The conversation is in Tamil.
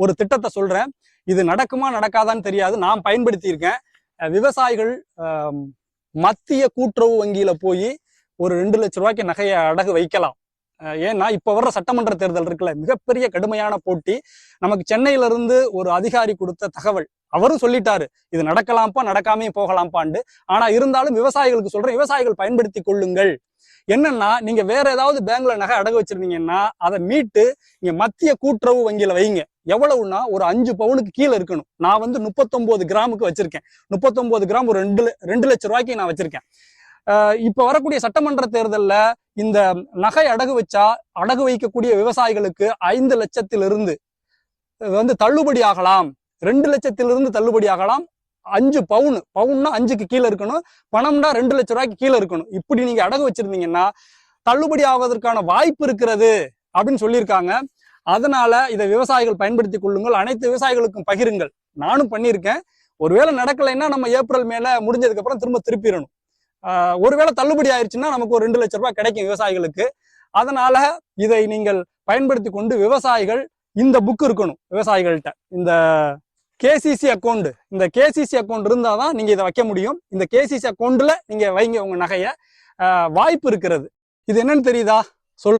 ஒரு திட்டத்தை சொல்றேன். இது நடக்குமா நடக்காதான்னு தெரியாது. நான் பயன்படுத்தியிருக்கேன். விவசாயிகள் மத்திய கூட்டுறவு வங்கியில போய் ஒரு 2 லட்ச ரூபாய்க்கு நகையை அடகு வைக்கலாம். ஏன்னா இப்ப வர்ற சட்டமன்ற தேர்தல் இருக்குல்ல, மிகப்பெரிய கடுமையான போட்டி. நமக்கு சென்னையில இருந்து ஒரு அதிகாரி கொடுத்த தகவல், அவரும் சொல்லிட்டாரு இது நடக்கலாம்ப்பா, நடக்காமே போகலாம்ப்பாண்டு. ஆனா இருந்தாலும் விவசாயிகளுக்கு சொல்றேன், விவசாயிகள் பயன்படுத்தி கொள்ளுங்கள். என்னன்னா, நீங்க வேற ஏதாவது பேங்க்ல நகை அடகு வச்சிருந்தீங்கன்னா அதை மீட்டு நீங்க மத்திய கூட்டுறவு வங்கியில வைங்க. எவ்வளவுன்னா ஒரு 5 பவுனுக்கு கீழே இருக்கணும். நான் 39 கிராமுக்கு வச்சிருக்கேன். 39 கிராம் ஒரு 2 லட்சம் ரூபாய்க்கு நான் வச்சிருக்கேன். இப்ப வரக்கூடிய சட்டமன்ற தேர்தல்ல இந்த நகை அடகு வச்சா அடகு வைக்கக்கூடிய விவசாயிகளுக்கு 5 லட்சத்திலிருந்து தள்ளுபடி ஆகலாம், 2 லட்சத்திலிருந்து தள்ளுபடி ஆகலாம். 5 பவுன்னா 5க்கு கீழே இருக்கணும், பணம்னா 2 லட்சம் ரூபாய்க்கு கீழே இருக்கணும். இப்படி நீங்க அடகு வச்சிருந்தீங்கன்னா தள்ளுபடி ஆவதற்கான வாய்ப்பு இருக்கிறது அப்படின்னு சொல்லியிருக்காங்க. அதனால இதை விவசாயிகள் பயன்படுத்தி கொள்ளுங்கள். அனைத்து விவசாயிகளுக்கும் பகிருங்கள். நானும் பண்ணியிருக்கேன். ஒருவேளை நடக்கலைன்னா நம்ம ஏப்ரல் மேல முடிஞ்சதுக்கு அப்புறம் திருப்பிடணும். ஒருவேளை தள்ளுபடி ஆயிடுச்சுன்னா நமக்கு ஒரு 2 லட்சம் ரூபாய் கிடைக்கும் விவசாயிகளுக்கு. அதனால இதை நீங்கள் பயன்படுத்தி கொண்டு விவசாயிகள், இந்த புக் இருக்கணும் விவசாயிகள்கிட்ட, இந்த கேசிசி அக்கௌண்ட். இந்த கேசிசி அக்கௌண்ட் இருந்தாதான் நீங்க இதை வைக்க முடியும். இந்த கேசிசி அக்கௌண்ட்ல நீங்க வைங்க உங்க நகைய. வாய்ப்பு இருக்கிறது. இது என்னன்னு தெரியுதா? சொல்.